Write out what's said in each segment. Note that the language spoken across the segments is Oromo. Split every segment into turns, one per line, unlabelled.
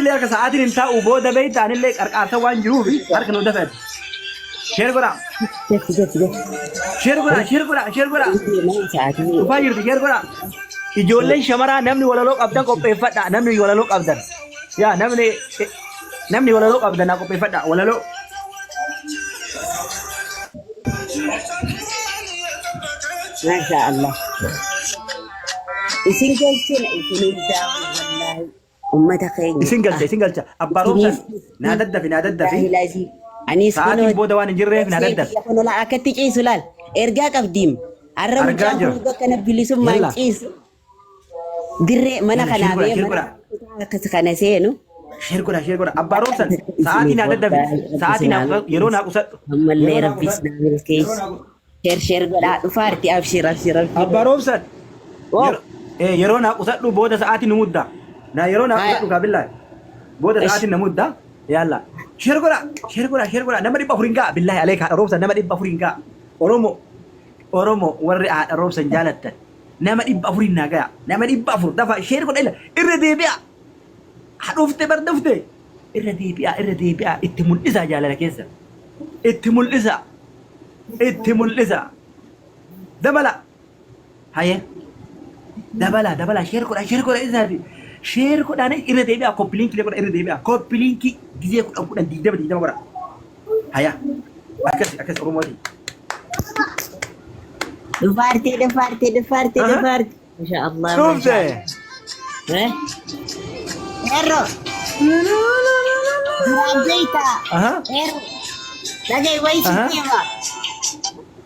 اللي أركز ساعتين أنت وبودا بيت عن اللي أركز وان جروبي أركز نو دفع شير قرا شير قرا شير قرا شير قرا وفاجر شير قرا يجولي شمرا نمني ولا لوك أبدا كوبي فتا نمني ولا لوك أبدا يا نمني ولا لوك أبدا نكوبي فتا ولا لوك
ما شاء الله يسنجلتنا يسنجلتنا والله أمتك
يسنجلتنا أباروسا نادد في
لازم أني
ساعات بودا وان جرّه نادد
يكون لا أكتر شيء سلال إرجع قديم أرم جام كنا بليسوم ما شيء درة منا كنا بيه منا كنا سينو
شير كنا أباروسا ساعات نادد في ساعات يرون أقصد
هم اللي ربي سنعمل كيس شير كنا فارتي أبشر
أباروسا يرون أقصد بودا ساعات نمودا نا يرون أقصد قبل بودا ساعات نمودا يلا شير كنا نمر بفرينكا بالله عليك روبسا نمر بفرينكا أورومو ورّي روبسا جالت نمر بفرينا جا نمر بفر دفع شير كنا إلا إردي بيا حروفته بردفته إردي بيا اتمول إذا جالنا كيسا اتمول إذا دبلا هاي دبلا شير كنا إذا دي شير كنا أنا إردي بيا كوبلينك لكنا إردي بيا كوبلينك جزيه كنا أقول دي برا هيا أكس أورومو دي
دفارتي ما شاء الله
شوفته
هيرو رابيتا هيرو لقي ويسي كيما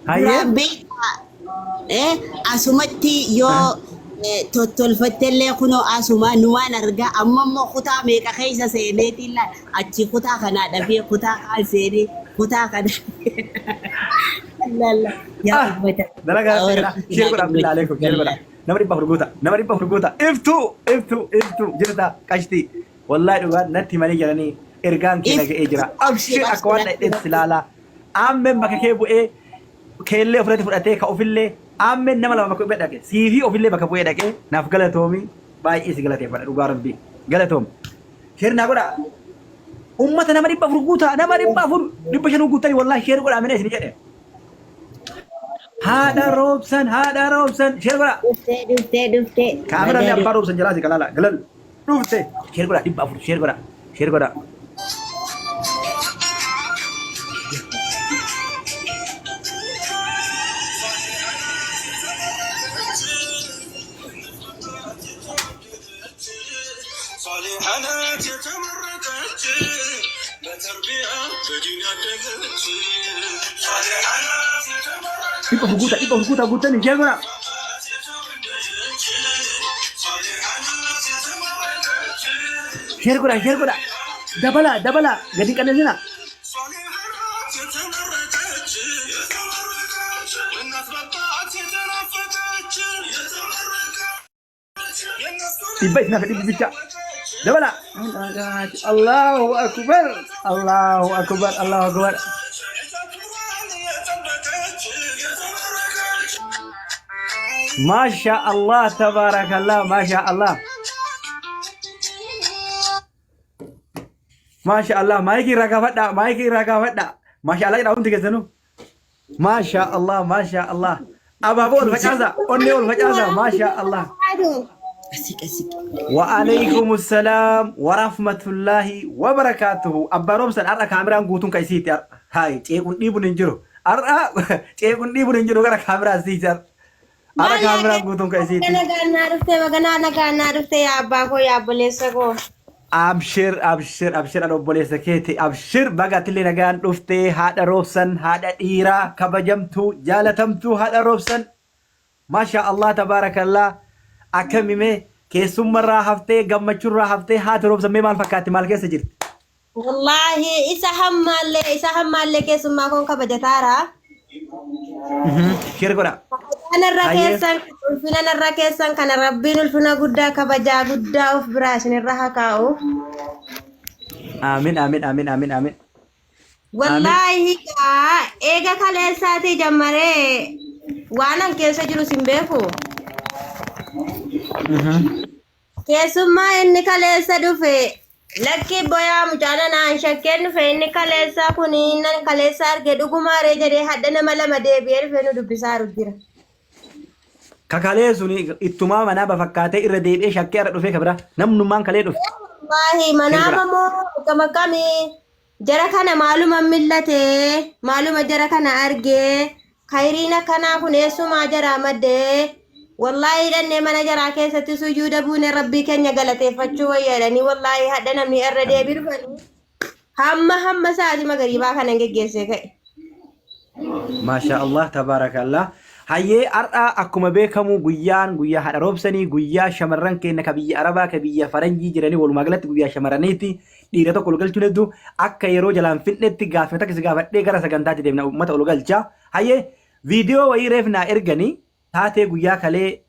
رابيتا أسمتي يو تولفتلي كنو أسما نوان أرجع أما مو خطا ميكا خيسا سينيتي لا أتشي خطا كنا دفي خطا كان سيني خطا كنا لا يا أبوتا
دلقا شير كنا بالله عليكم شير كنا نمر بفرقوتا افتو جرتا كاشتي والله دوغا نتي ماني جراني إرغان كي نجي إجرا أبشر أكوان إنسلالا أمم بكي بوئي كيلي أفراتي فراتي كأوفيلي أمم نمالا بكي بيدك سيفي أوفيلي بكي بوئي ناف غلطومي باي إيسي غلطي فرات دوغا ربي غلطوم شير ناقودا أمتا نمر بفرقوتا نمر بفرقوتا نقوتا والله شير قودا من إيسي نجي هذا روبسن شير قودا
دفتي
كاميرا اللي أبا روبسن جلاسي كلالا قلل روبسن شير قودا ديب أفر شير قودا Ibu hukuta nih share قودا share قودا dabala gadi kana sina Ibai nak dibica dabala Allahu akbar Masya Allah tabarakallah Masya Allah maiki raga fadda Masya Allah ida unti kesanu Masya Allah ababo ul fajaza onni ul fajaza Masya Allah
أسيك
Waalaikumsalam warahmatullahi wabarakatuh abba robsan arra kameraan guutuun ka isiiti hay ceequn dhiibun hin jiru gara kameraa isiiti arra kameraan guutuun ka isiiti
nagaa dhufte yaa abbaa koo yaa obboleessa koo
abshir adha obboleessa keeti abshir bagaatillee nagaan dhufte haadha roobsan haadha dhiiraa kabajamtuu jaalatamtuu haadha roobsan Masha Allah tabarakallah akkamime keessummarraa haftee gammachuurraa haftee haati roobsan mee maal fakkaatti maal keessa jirti
wallahi isa hammaallee keessummaa koon kabajataara
shir godha
ulfinarra keessan kana rabbiin ulfina guddaa kabajaa guddaa of biraa isinirra haa kaa'u
amiin
wallahi eega kaleessaatii jammaree waanan keessa jiru sin beeku keessummaa inni kaleessa dhufe Lakki boyaa mucaala naan shakkeen dhufe inni kaleessaa kun nan kaleessaa arge dhugumaaree jedhee hadda nama lama deebi'ee dhufe nu dubbisaa jira.
Kakalee suni ittumaa manaa bafakkaatee irra deebi'ee shakkee irra dhufee kabira namnummaan kalee dhufe.
Waahi manaama moo gama kamii jara kana maaluma millatee maaluma jara kana argee khayriin akkanaa kun eessumaa jaraa maddee. Wallahi dhanne mana jaraa keessatti sujuuda buune rabbii keenya galateeffachuu wayyaadhanii wallahi hadda namni irra deebi'u dhufanii hamma sa'aatii magariibaa kana geggeessee ka'e.
Maasha Allah tabaarakallah. Hayyee har'a akkuma beekamu guyyaa haadha roobsanii guyyaa shamarran keenya ka biyya Arabaa ka biyya Faranjii jiranii walumaa galatti guyyaa shamarraniiti dhiira tokko ol galchuun hedduu akka yeroo jalaan finnetti gaafame takka si gaafadhee gara sagantaatti deemna uummata ol galchaa. Hayyee viidiyoo wayii reef naa erganii taatee guyyaa kalee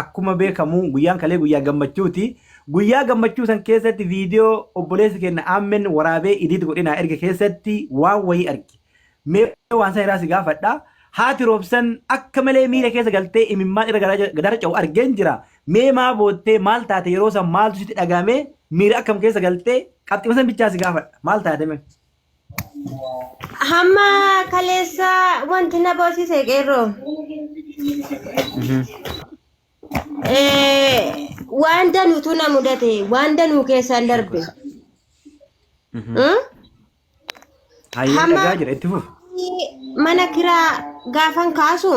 akkuma beekamu guyyaan kalee guyyaa gammachuuti. Guyyaa gammachuu san keessatti viidiyoo obboleessi keenya Aamen waraabee idiit godhinaa erge keessatti waan wayii arge. Mee waan san irraa si gaafadha. Haati roobsan akka malee miira keessa galtee imimmaan irra gadara ca'u argeen jira. Mee maa boottee maal taate yeroo san maaltu sitti dhagahame miira akkam keessa galtee qabxima san bichaa si gaafadha. Maal taate mee?
Hamma kaleessa wanti na boosise qeerroo. Waan danuutu na mudate waan danuu keessaan darbe.
Hayyee dhagaa jira itti fufu.
Mana kiraa gaafan kaasu.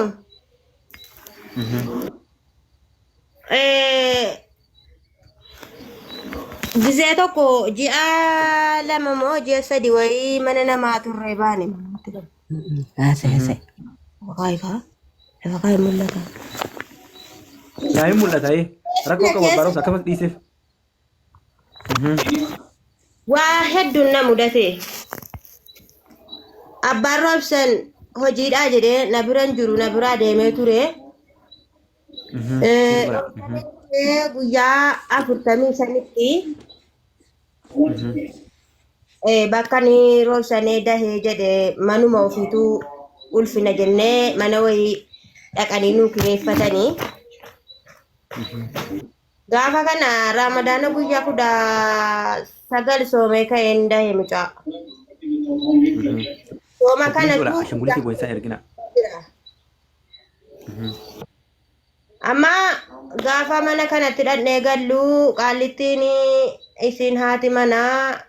Gizee tokko ji'a lama moo ji'a sadi wayii mana namaa turre baane. Fakkaayii mul'ata.
Yaa hin mul'ata rakkoo qabu barumsa akkasumas dhiiseef.
Waa hedduun na mudate. Abbaan roobsan hojiidhaa jedhee na biran jiru na biraa deemee ture. Guyyaa 45tti bakka ni roobsanee dahee jedhee manuma ofiituu ulfina jennee mana wayii dhaqanii nuu kireeffatanii. Gaafa kana ramadaana guyyaa 19 soomee ka'een dahee mucaa. Sooma kana
ashanguliti gosa ergina.
Amma gaafa mana kanatti dhadhee gallu qaalittiin isin haati manaa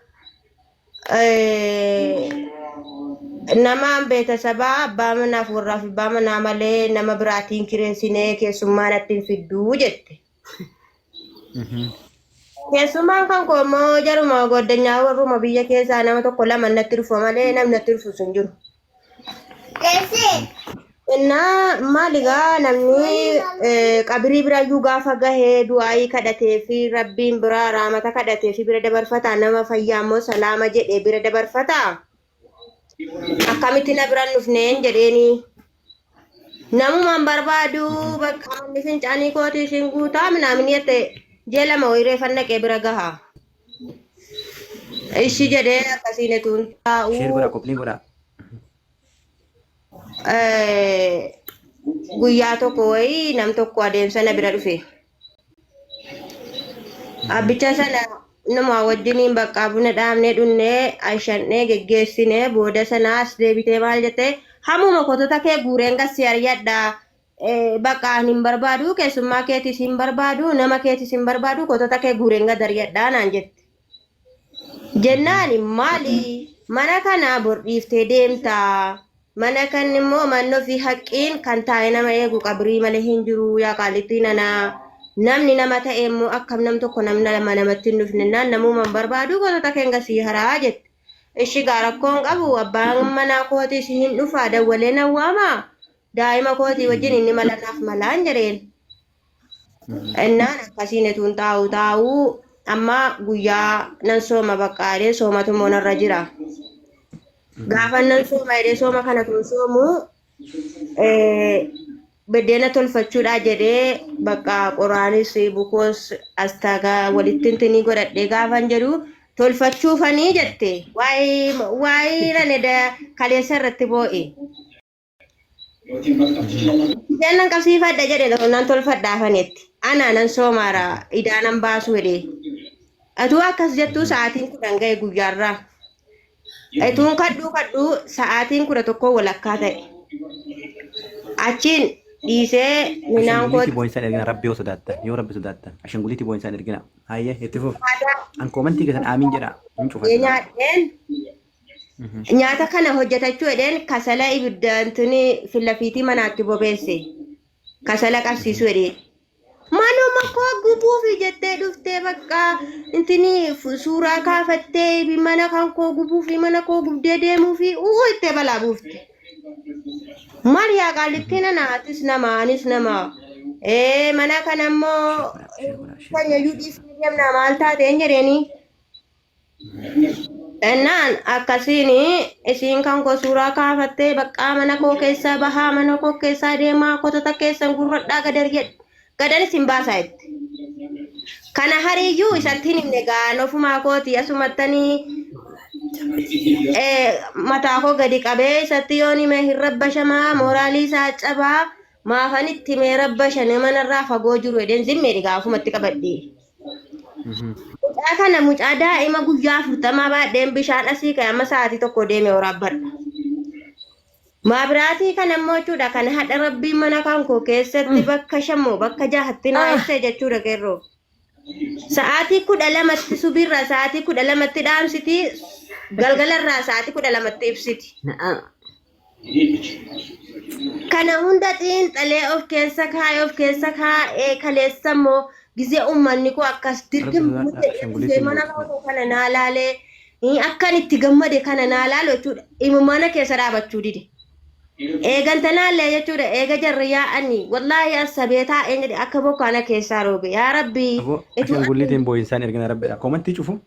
nama beetasabaa abbaa manaaf warraaf abbaa manaa malee nama biraatiin kireessinee keessummaan ittiin fidduu jette. Keessummaan kan koomoo jaruma goddanyaa warruma biyya keessaa nama tokko lama natti dhufu malee namni natti dhufu sun jiru. Innaa maaligaa namni qabrii biraayyuu gaafa gahee du'aayii kadhatee fi rabbiin biraa raamata kadhatee fi bira dabarfataa nama fayyaa immoo salaama jedhee bira dabarfataa. Akkamitti na biraan dhufneen jedheeni. Namumaan barbaadu bakka manni fincaanii kootii isin guutaa minaamin jette jeelama wayiree fannaqee bira gahaa. Ishi jedhee akkasiin tuun taa'uu.
Sheer godhaa qophii godhaa.
Guyyaa tokko wayii nam tokko adeemsa na bira dhufe. Abbicha sana nama wajjiniin bakka buna dhaabnee dhunnee ashannee geggeessinee booda sanaas deebitee maal jettee hamuma kotota kee guureen gassi ari'adhaa. Bakka hin barbaadu keessummaa keetis hin barbaadu nama keetis hin barbaadu kotota kee guureen gad ari'adhaa naan jette. Jennaan maali mana kana bordhiiftee deemtaa. Mana kan immoo mannoo fi haqqiin kan taa'e nama eegu qabrii malee hin jiru yaa qaalittiin anaa namni nama ta'e immoo akkam nam tokko namna lama namatti hin dhufne naan namumaan barbaadu kotota kee gasii haraa jette. Ishi gaarakkoon qabu abbaan manaa kootis hin dhufaa dawwalee na waamaa. Daa'ima kootii wajjin inni malanaaf malaan jedheen. Innaan akkasiin tuun taa'uu amma guyyaa nan sooma baqqaadhee soomatu moonarra jira. Gaafa nan sooma jedhee sooma kana tun soomu beddeena tolfachuudha jedhee bakka qoraanis bukoos astaagaa walitti tinii godhadhee gaafan jedhu tolfachuufanii jette. Waa'ee raneda kaleessa irratti boo'e. Jannan qabsiifadha jedhe nan tolfadhaafanetti. Ana nan soomaara idaanan baasu jedhe. Atuu akkas jettuu sa'aatiin 10 ga'e guyyaarraa. Etuun kadhuu sa'aatiin 11 walakkaa ta'e. Achiin dhiisee minaan
Ashanguliti boinsan ergina rabbi yoo sodaattan yoo rabbi sodaattan ashanguliti boinsan ergina hayyee itti fuuf an komantii keessan aamin jedha hin cufatu.
Nyaadheen nyaata kana hojjetachuu edeen kasala ibiddantuni fillafiitii manaatti bobeesse. Kasala qabsiisuu edeen. Manuma koo gubuufi jettee dhuftee bakka intini suuraa kaafattee mana kan koo gubuufi mana koo gubdee deemuufi ittee balaa buufte. Maria Galittina naatis namaanis nama. Mana kan ammoo kan yuudhiif deemna maal taateen jedheeni. Ennaan akkasiin isiin kan koo suuraa kaafattee bakka mana koo keessaa bahaa mana koo keessaa deemaa kotota keessan gurradhaa gadan isin baasaa itti. Kana hariyyuu isatti hin himne gaan ofumaa kooti asumattanii mataa koo gadi qabee isatti yoo nime hin rabbashamaa mooraalii isaa cabaa maafan itti mee rabbashane manarraa fagoo jiru edeen zimmee dhigaa ofumatti qabadhee. Mucaa kana mucaa daa'ima guyyaa 40 baadheen bishaan asii ka'e amma sa'aatii 1 deemee waraabbadha. Maabiraatii kan ammoo jechuudha kan hadha rabbiin mana kan koo keessatti bakka 5 bakka 6tti naayessee jechuudha qeerroo. Sa'aatii 12tti subirra sa'aatii 12tti dhaamsiti galgalarraa sa'aatii 12tti ibsiti. Kana hunda xiinxalee of keessa kaa'ee kaleessa immoo gizee uummanni koo akkas dirqii mana koo kana naa laalee akkan itti gammade kana naa laalu jechuudha. Mana keessa dhaabachuu dide. Eeganta laallee jechuudha eega jarri yaa'anii wallaahi asabeetaa eenyadhe akka bokkaana keessaa roobe yaa rabbii.
Ashangullitiin boyinsaan ergina rabbiidha. Komantii cufu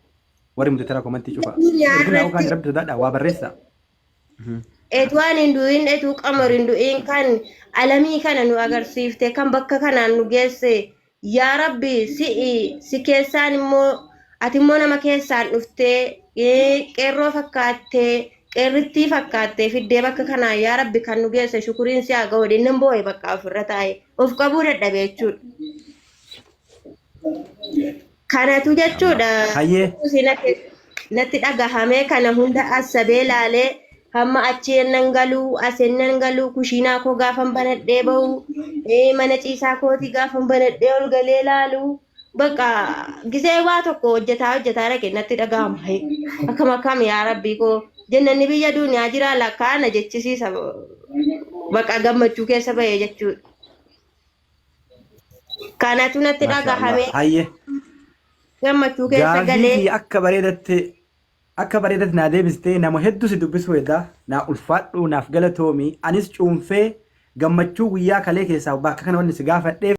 warri mutitara komantii cufa. Ergina okaan rabbi sodaadha waa barreessa.
Etuwaan hindu'in etuu qamar hindu'in kan alamii kana nu agarsiifte kan bakka kanaan nu geesse yaa rabbi si keessaan immoo ati immoo nama keessaan dhuftee qeerroo fakkaattee qeerrittii fakkaattee fiddee bakka kanaan yaa rabbi kan nu geesse shukuriin si haa ga'u dinnan boo'e bakka ofirra taa'e of qabuu dadhabe jechuudha. Kanatu jechuudha. Natti dhagahamee kana hunda asabee laalee hamma achi nan galuu asen nan galuu kushiinaa koo gaafan banadhee bahu mana ciisaa kooti gaafan banadhee ol galee laaluu bakka gisee waa tokko hojjetaa dhaqe natti dhagahama akkam yaa rabbii koo jennanni biyya duniyaa jira lakkaana jechisiisa bakka gammachuu keessa bahee jechuudha. Kanatu natti dhagahame gammachuu keessa galee
akka bareedatti naa deebistee nama hedduu si dubbisuu edda naa ulfaadhu naaf galatoomi anis cuunfee gammachuu guyyaa kalee keessaa bakka kana wanni si gaafadheef